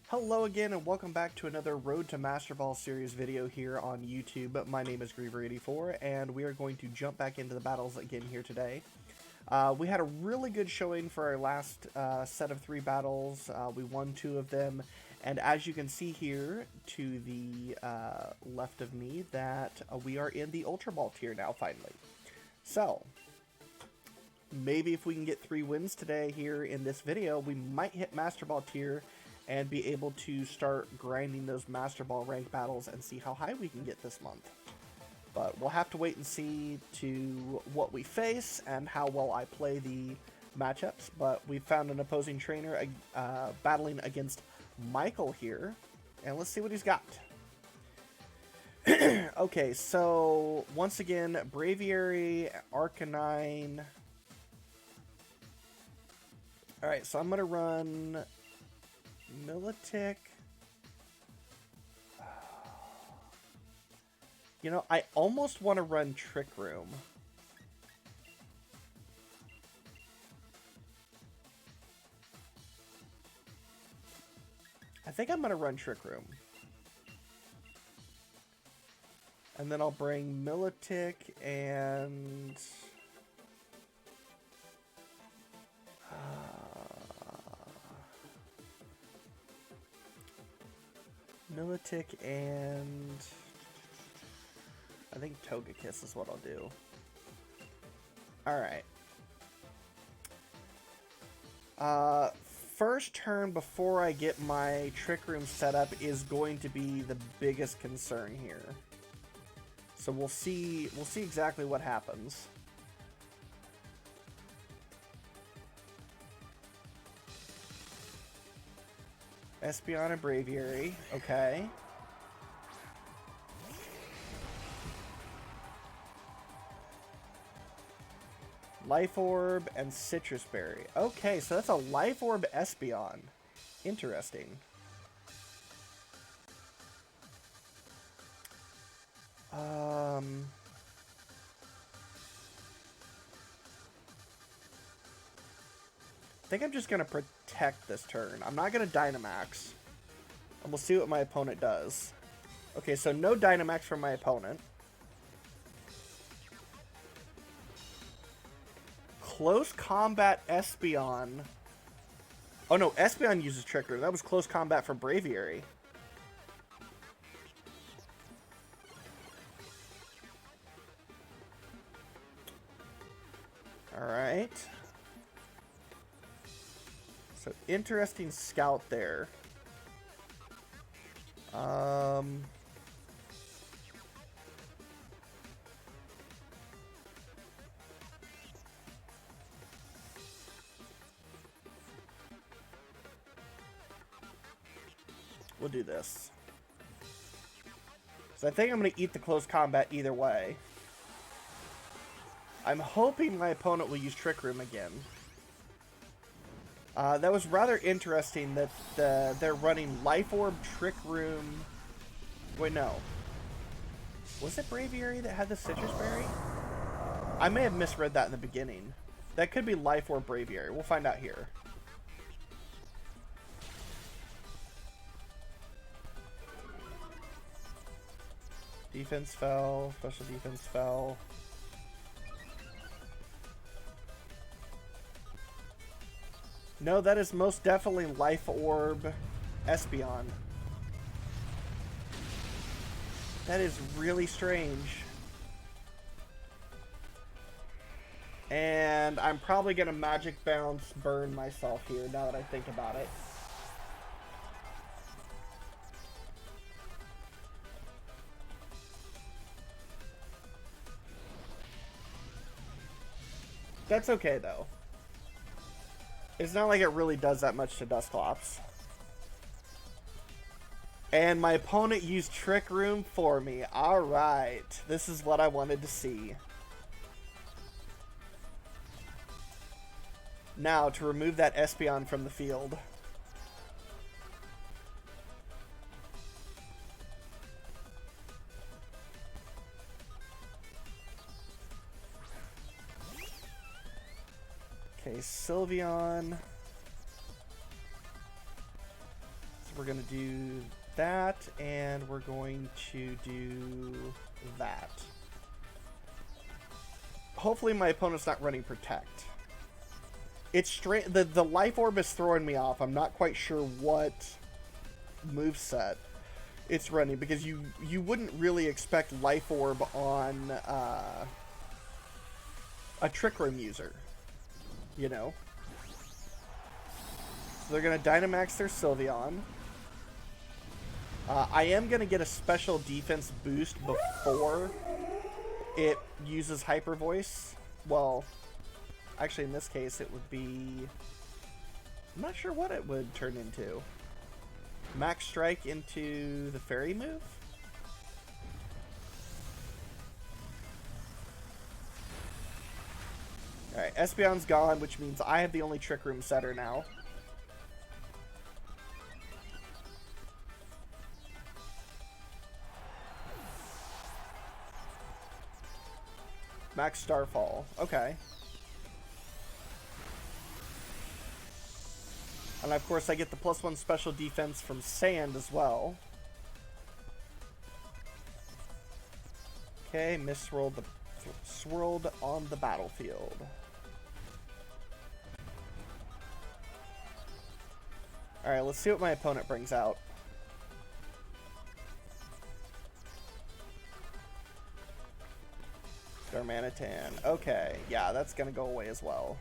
Hello again and welcome back to another Road to MasterBall series video here on YouTube. My name is Griever84 and we are going to jump back into the battles again here today. We had a really good showing for our last set of 3 battles. We won 2 of them, and as you can see here to the left of me that we are in the Ultra Ball tier now finally. So, maybe if we can get 3 wins today here in this video, we might hit MasterBall tier and be able to start grinding those Master Ball rank battles and see how high we can get this month. But we'll have to wait and see to what we face and how well I play the matchups. But we found an opposing trainer battling against Michael here, and let's see what he's got. Okay, so once again, Braviary, Arcanine. Alright, so I'm going to run Militic. You know, I almost want to run Trick Room. I think I'm going to run Trick Room. And then I'll bring Militic and... Militic and... I think Togekiss is what I'll do. Alright. First turn before I get my Trick Room set up is going to be the biggest concern here. So we'll see exactly what happens. Espeon and Braviary, okay. Life Orb and Citrus Berry. Okay, so that's a Life Orb Espeon. Interesting. I think I'm just going to protect this turn. I'm not going to Dynamax. And we'll see what my opponent does. Okay, so no Dynamax from my opponent. Close Combat Espeon. Oh no, Espeon uses Trick Room. That was Close Combat for Braviary. Alright. So, interesting scout there. We'll do this. So I think I'm going to eat the close combat either way. I'm hoping my opponent will use Trick Room again. That was rather interesting that they're running Life Orb, Trick Room... Wait, no. Was it Braviary that had the Citrus Berry? I may have misread that in the beginning. That could be Life Orb Braviary. We'll find out here. Defense fell. Special defense fell. No, that is most definitely Life Orb Espeon. That is really strange. And I'm probably going to Magic Bounce burn myself here now that I think about it. That's okay though. It's not like it really does that much to Dusclops. And my opponent used Trick Room for me. Alright. This is what I wanted to see. Now, to remove that Espeon from the field. Okay, Sylveon. we're going to do that, and we're going to do that. Hopefully my opponent's not running Protect. It's straight. The Life Orb is throwing me off. I'm not quite sure what moveset it's running, because you wouldn't really expect Life Orb on a Trick Room user, you know? So they're going to Dynamax their Sylveon. I am going to get a special defense boost before it uses Hyper Voice. Well, actually in this case it would be... I'm not sure what it would turn into. Max Strike into the Fairy move? Alright, Espeon's gone, which means I have the only Trick Room setter now. Max Starfall. Okay. And of course I get the +1 special defense from Sand as well. Okay, swirled on the battlefield. Alright, let's see what my opponent brings out. Darmanitan. Okay, yeah, that's gonna go away as well.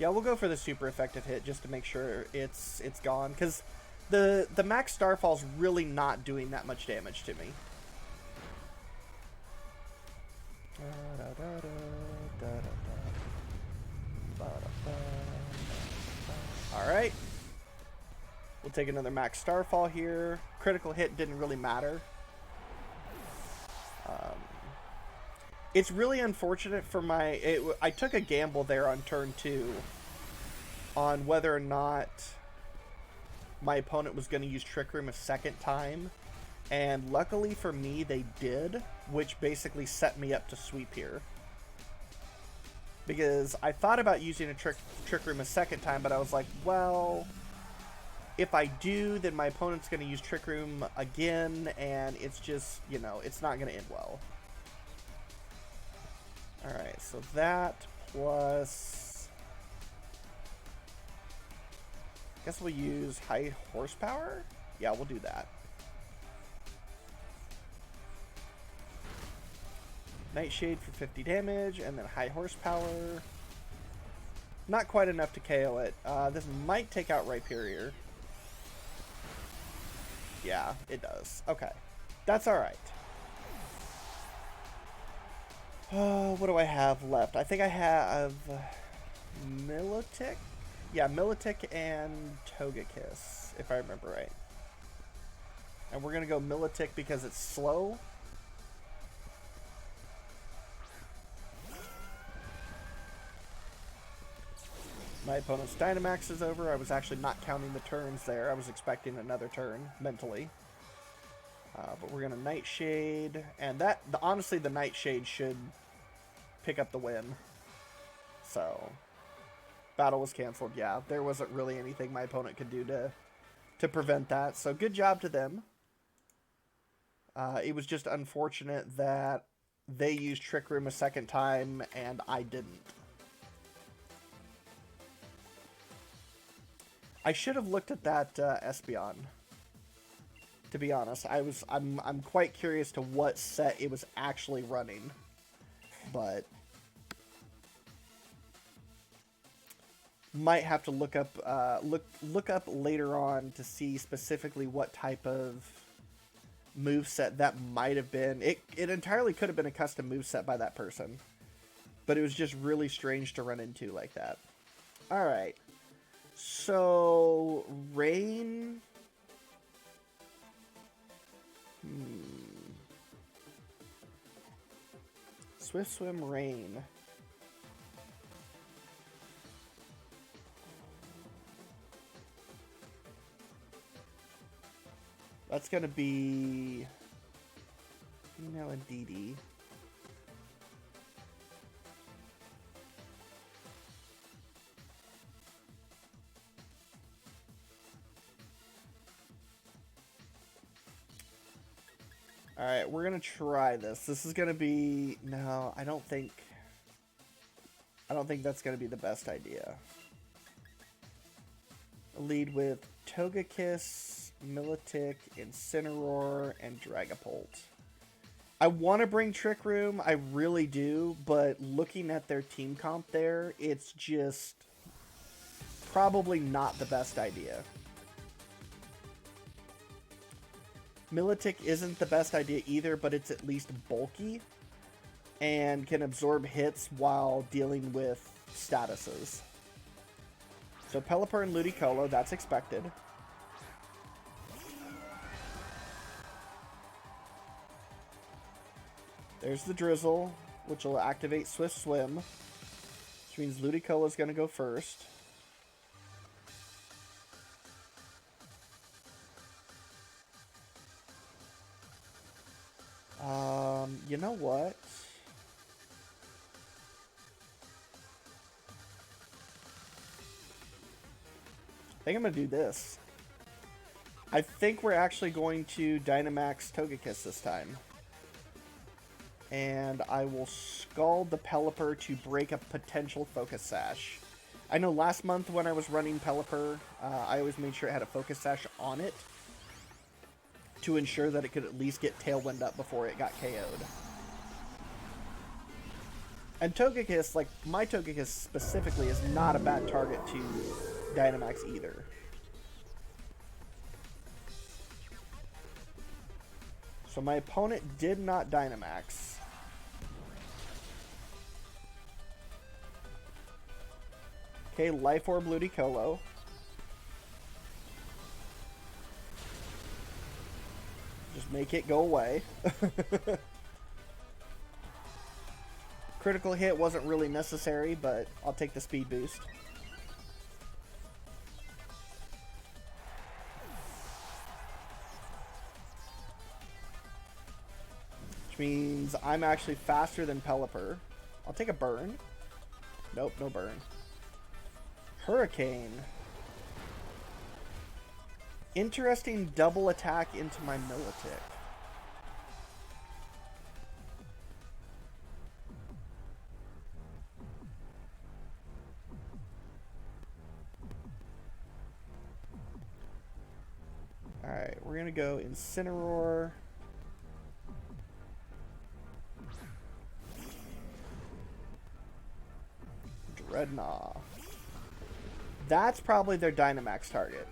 Yeah, we'll go for the super effective hit just to make sure it's gone, because the Max Starfall's really not doing that much damage to me. Alright. We'll take another Max Starfall here. Critical hit didn't really matter. It's really unfortunate for my... I took a gamble there on turn 2 on whether or not my opponent was going to use Trick Room a second time. And luckily for me, they did, which basically set me up to sweep here. Because I thought about using a Trick Room a second time, but I was like, well, if I do, then my opponent's going to use Trick Room again, and it's just, you know, it's not going to end well. Alright, so that plus... I guess we'll use High Horsepower? Yeah, we'll do that. Nightshade for 50 damage, and then High Horsepower. Not quite enough to KO it. This might take out Rhyperior. Yeah, it does. Okay. That's alright. What do I have left? I think I have Milotic? Yeah, Milotic and Togekiss, if I remember right. And we're going to go Milotic because it's slow. My opponent's Dynamax is over. I was actually not counting the turns there. I was expecting another turn, mentally. But we're going to Nightshade. And that, honestly, the Nightshade should pick up the win. So, battle was canceled. Yeah, there wasn't really anything my opponent could do to prevent that. So, good job to them. It was just unfortunate that they used Trick Room a second time and I didn't. I should have looked at that Espeon. To be honest, I'm quite curious to what set it was actually running, but might have to look up look up later on to see specifically what type of moveset that might have been. It entirely could have been a custom moveset by that person, but it was just really strange to run into like that. All right. So, Rain... Swift Swim, Rain. That's going to be female and DD. Alright, we're going to try this. This is going to be... No, I don't think that's going to be the best idea. Lead with Togekiss, Milotic, Incineroar, and Dragapult. I want to bring Trick Room, I really do, but looking at their team comp there, it's just probably not the best idea. Milotic isn't the best idea either, but it's at least bulky and can absorb hits while dealing with statuses. So Pelipper and Ludicolo, that's expected. There's the Drizzle, which will activate Swift Swim, which means Ludicolo is going to go first. You know what? I think I'm going to do this. I think we're actually going to Dynamax Togekiss this time. And I will Scald the Pelipper to break a potential Focus Sash. I know last month when I was running Pelipper, I always made sure it had a Focus Sash on it to ensure that it could at least get Tailwind up before it got KO'd. And Togekiss, like my Togekiss specifically, is not a bad target to Dynamax either. So my opponent did not Dynamax. Okay, Life Orb Ludicolo. Just make it go away. Critical hit wasn't really necessary, but I'll take the speed boost. Which means I'm actually faster than Pelipper. I'll take a burn. Nope, no burn. Hurricane. Interesting double attack into my Milotic. Alright, we're gonna go Incineroar. Dreadnought. That's probably their Dynamax target.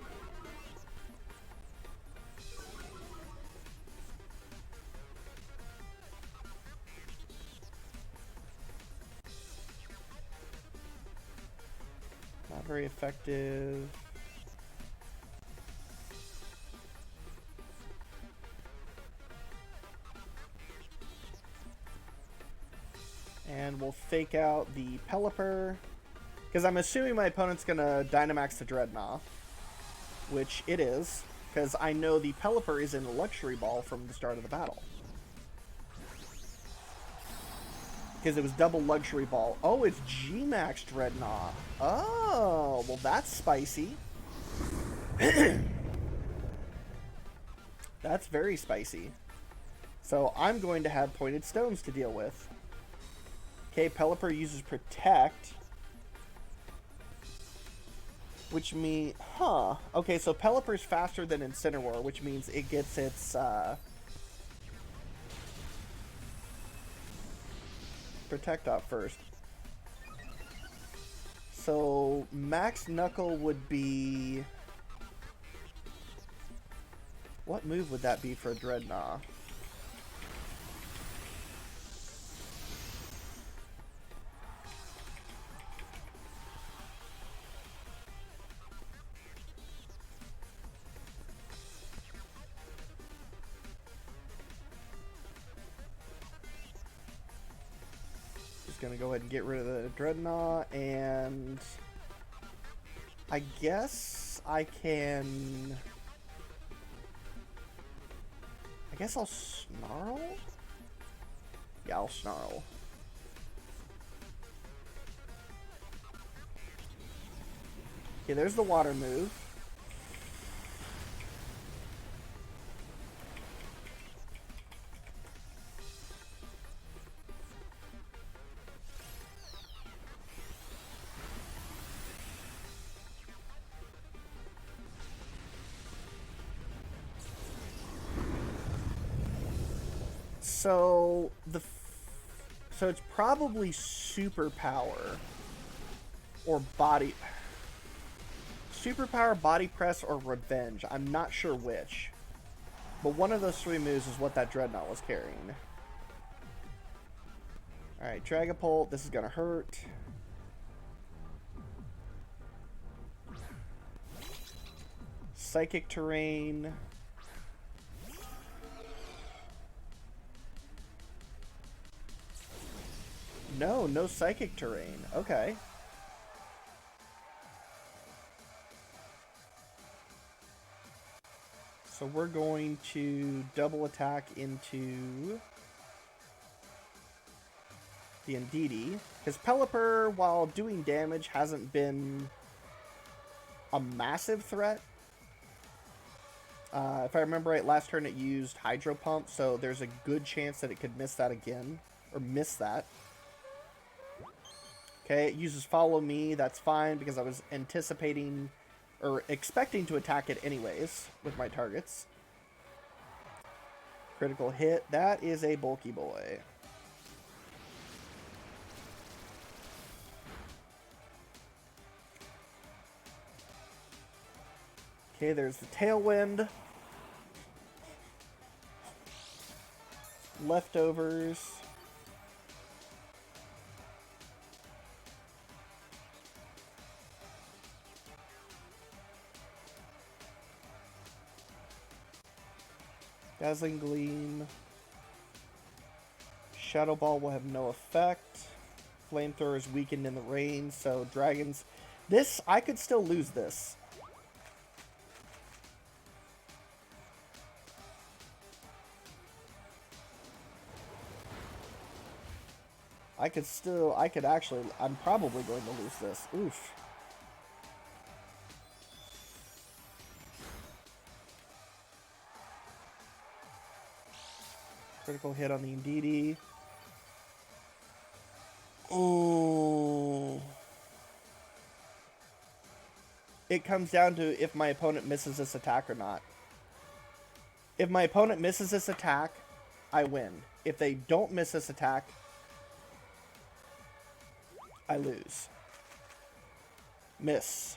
Not very effective. And we'll fake out the Pelipper. Because I'm assuming my opponent's going to Dynamax the Dreadnought. Which it is. Because I know the Pelipper is in a Luxury Ball from the start of the battle. Because it was double Luxury Ball. Oh, it's G-Max Dreadnought. Oh, well that's spicy. That's very spicy. So I'm going to have Pointed Stones to deal with. Okay, Pelipper uses Protect. Which means... Huh. Okay, so Pelipper's faster than Incineroar, which means it gets its... Protect off first. So, Max Knuckle would be... What move would that be for a Dreadnought? Gonna go ahead and get rid of the Dreadnought, and I guess I can I guess I'll snarl? Yeah, I'll snarl. Okay, there's the water move. So it's probably superpower or body superpower, body press, or revenge. I'm not sure which, but one of those three moves is what that Dreadnought was carrying. All right, Dragapult. This is gonna hurt. Psychic terrain. No psychic terrain. Okay. So we're going to double attack into the Indeedee. Because Pelipper, while doing damage, hasn't been a massive threat. If I remember right, last turn it used Hydro Pump, so there's a good chance that it could miss that again. Or miss that. Okay, it uses Follow Me. That's fine because I was anticipating or expecting to attack it anyways with my targets. Critical hit. That is a bulky boy. Okay, there's the Tailwind. Leftovers. Dazzling Gleam. Shadow Ball will have no effect. Flamethrower is weakened in the rain, so dragons... This, I could still lose this. I could actually... I'm probably going to lose this. Oof. Critical hit on the Indeedee. Oh. It comes down to if my opponent misses this attack or not. If my opponent misses this attack, I win. If they don't miss this attack, I lose. Miss.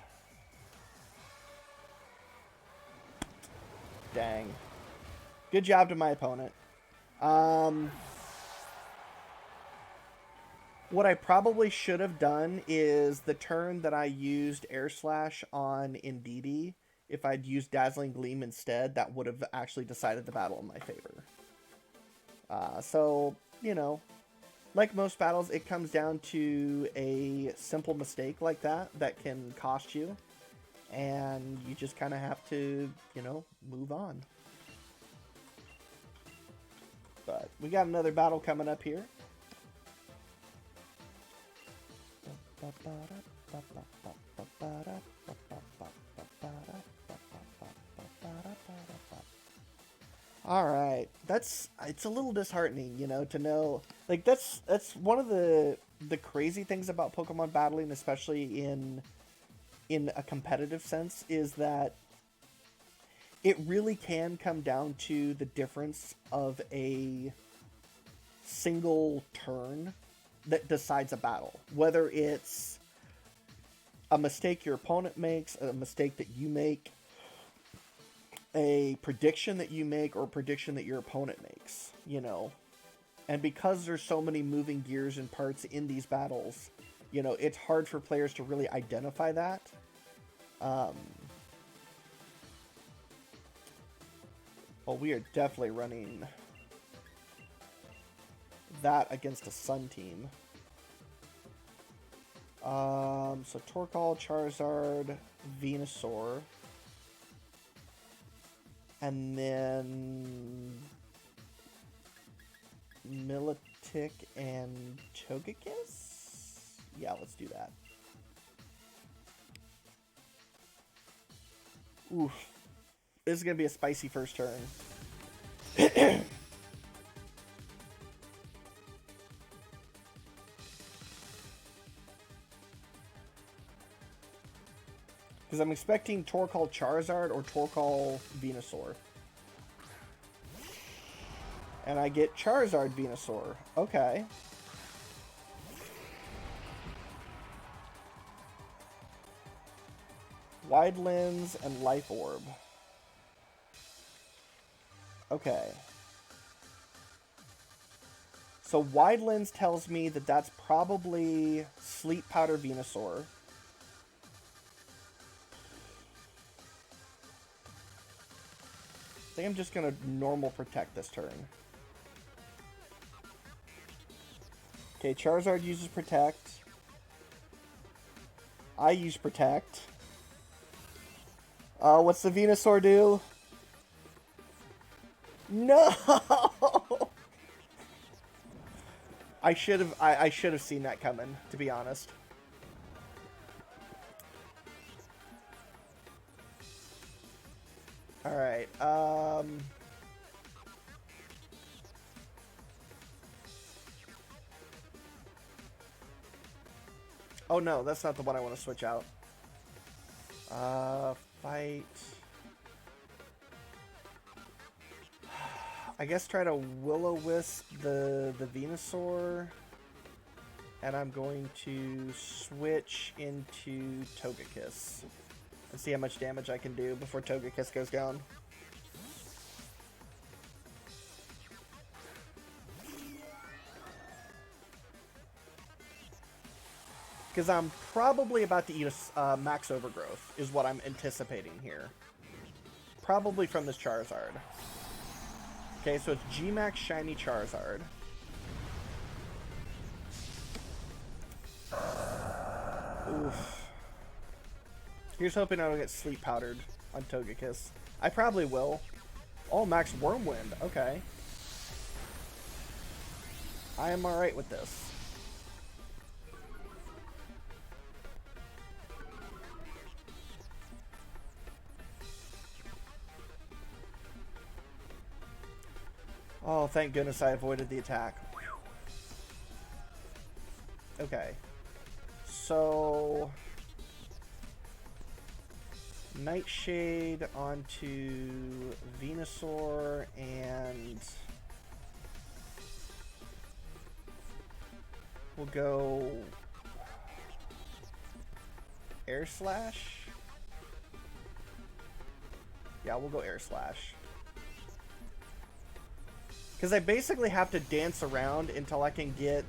Dang. Good job to my opponent. What I probably should have done is the turn that I used Air Slash on Indeedee, if I'd used Dazzling Gleam instead, that would have actually decided the battle in my favor. So, you know, like most battles, it comes down to a simple mistake like that that can cost you. And you just kind of have to, you know, move on. But we got another battle coming up here. All right, it's a little disheartening, you know, to know, like, that's one of the crazy things about Pokemon battling, especially in a competitive sense, is that it really can come down to the difference of a single turn that decides a battle. Whether it's a mistake your opponent makes, a mistake that you make, a prediction that you make, or a prediction that your opponent makes, you know. And because there's so many moving gears and parts in these battles, you know, it's hard for players to really identify that. Well, we are definitely running that against a Sun team. So Torkoal, Charizard, Venusaur. And then Milotic and Togekiss? Yeah, let's do that. Oof. This is going to be a spicy first turn. Because I'm expecting Torkoal Charizard or Torkoal Venusaur. And I get Charizard Venusaur. Okay. Wide Lens and Life Orb. Okay. So Wide Lens tells me that that's probably Sleep Powder Venusaur. I think I'm just going to normal protect this turn. Okay, Charizard uses Protect. I use Protect. What's the Venusaur do? No! I should have seen that coming, to be honest. Alright, oh no, that's not the one I want to switch out. Fight. I guess try to Will-O-Wisp the Venusaur. And I'm going to switch into Togekiss. And see how much damage I can do before Togekiss goes down. Because I'm probably about to eat a Max Overgrowth, is what I'm anticipating here. Probably from this Charizard. Okay, so it's G-Max Shiny Charizard. Oof. Here's hoping I don't get Sleep Powdered on Togekiss. I probably will. Oh, Max Wormwind. Okay. I am alright with this. Oh, thank goodness I avoided the attack. Okay. So... Nightshade onto Venusaur and... We'll go... Air Slash? Yeah, we'll go Air Slash. Because I basically have to dance around until I can get...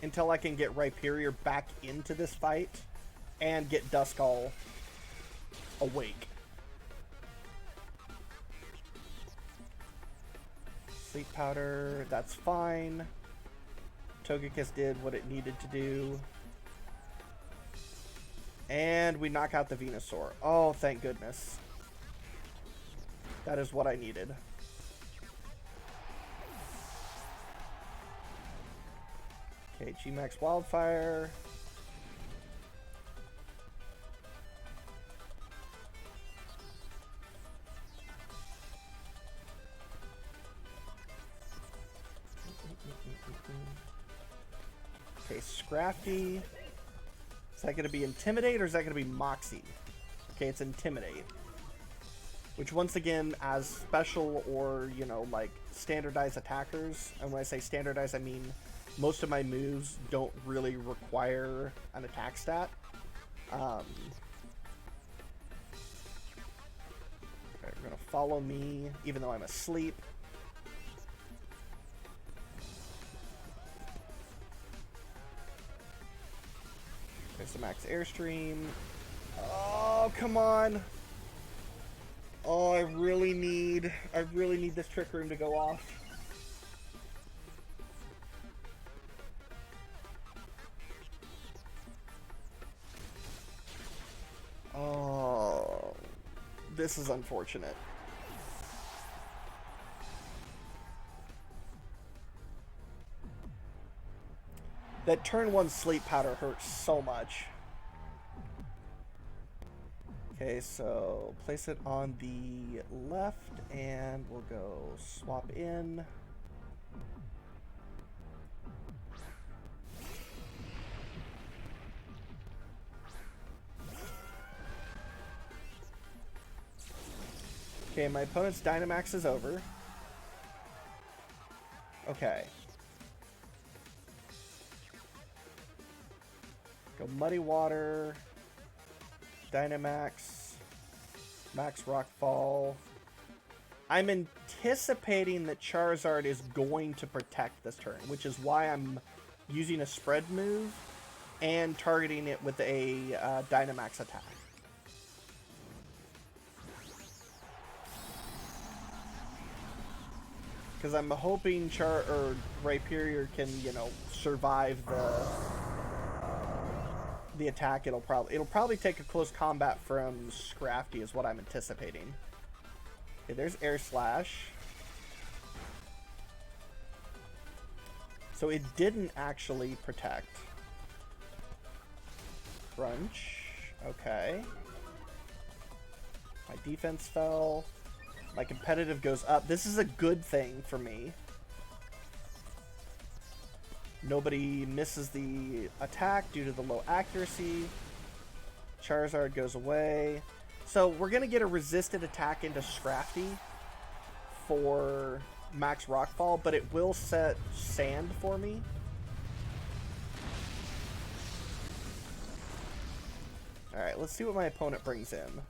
until I can get Rhyperior back into this fight and get Duskull awake. Sleep Powder, that's fine. Togekiss did what it needed to do. And we knock out the Venusaur. Oh, thank goodness. That is what I needed. Okay, G-Max Wildfire. Okay, Scrafty. Is that going to be Intimidate or is that going to be Moxie? Okay, it's Intimidate. Which, once again, as special or, you know, like, standardized attackers, and when I say standardized, I mean most of my moves don't really require an attack stat. Okay, you're going to follow me, even though I'm asleep. There's the Max Airstream. Oh, come on. Oh, I really need this Trick Room to go off. Oh, This is unfortunate. That turn 1 sleep powder hurts so much. Okay, so place it on the left, and we'll go swap in. Okay, my opponent's Dynamax is over. Okay. Go Muddy Water, Dynamax, Max Rockfall. I'm anticipating that Charizard is going to protect this turn, which is why I'm using a spread move and targeting it with a Dynamax attack. Because I'm hoping Rhyperior can, you know, survive the attack. It'll probably take a close combat from Scrafty is what I'm anticipating. Okay, there's Air Slash. So it didn't actually protect. Crunch. Okay. My defense fell. My competitive goes up. This is a good thing for me. Nobody misses the attack due to the low accuracy. Charizard goes away. So we're going to get a resisted attack into Scrafty for Max Rockfall, but it will set Sand for me. Alright, let's see what my opponent brings in.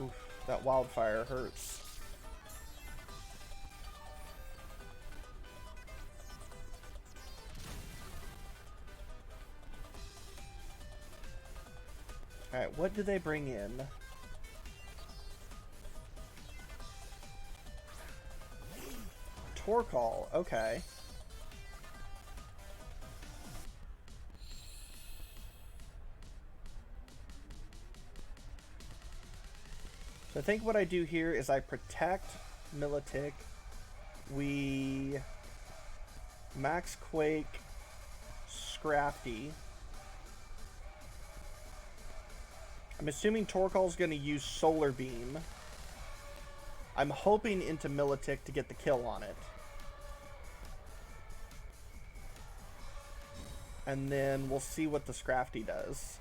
Oof, that wildfire hurts. Alright, what do they bring in? Torkoal, okay. So I think what I do here is I protect Milotic. We Max Quake Scrafty. I'm assuming Torkoal's going to use Solar Beam. I'm hoping into Milotic to get the kill on it. And then we'll see what the Scrafty does.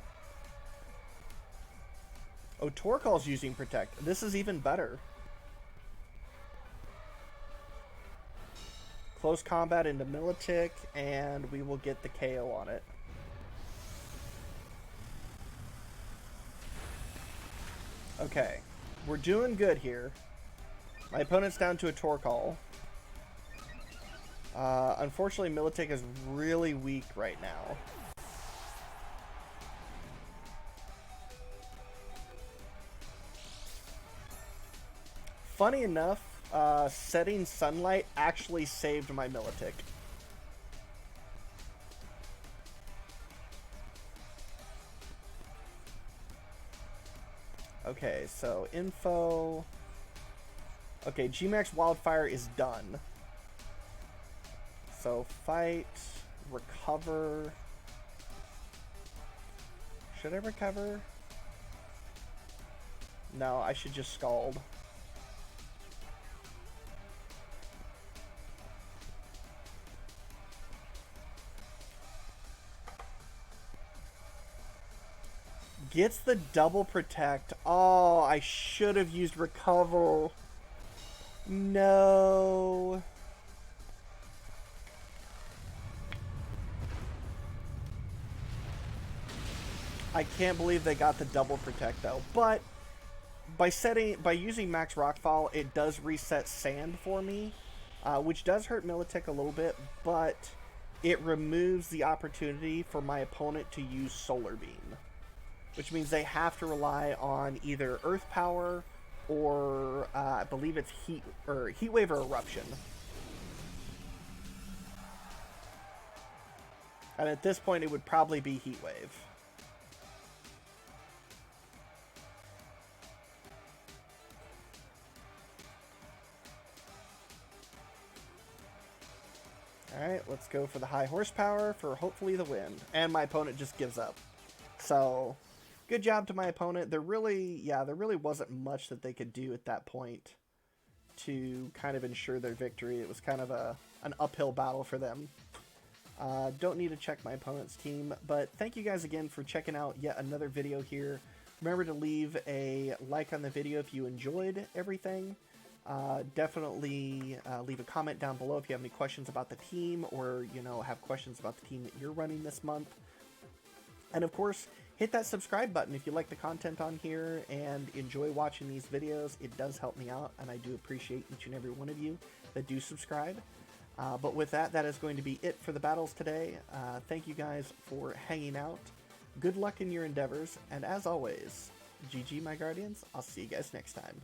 Oh, Torkoal's using Protect. This is even better. Close combat into Milotic, and we will get the KO on it. Okay, we're doing good here. My opponent's down to a Torkoal. Unfortunately, Milotic is really weak right now. Funny enough, setting Sunlight actually saved my Milotic. Okay, so info. Okay, G-Max Wildfire is done. So fight, recover. Should I recover? No, I should just Scald. Gets the double protect. Oh, I should have used recover. No. I can't believe they got the double protect though. But by using Max Rockfall, it does reset Sand for me, which does hurt Milotic a little bit, but it removes the opportunity for my opponent to use Solar Beam. Which means they have to rely on either Earth Power or I believe it's Heat Wave or Eruption. And at this point, it would probably be Heat Wave. Alright, let's go for the high horsepower for hopefully the win. And my opponent just gives up. So, good job to my opponent. There really wasn't much that they could do at that point to kind of ensure their victory. It was kind of an uphill battle for them. Don't need to check my opponent's team, but thank you guys again for checking out yet another video here. Remember to leave a like on the video if you enjoyed everything. Definitely leave a comment down below if you have any questions about the team, or have questions about the team that you're running this month. And of course, hit that subscribe button if you like the content on here and enjoy watching these videos. It does help me out, and I do appreciate each and every one of you that do subscribe. But with that, that is going to be it for the battles today. Thank you guys for hanging out. Good luck in your endeavors, and as always, GG my Guardians. I'll see you guys next time.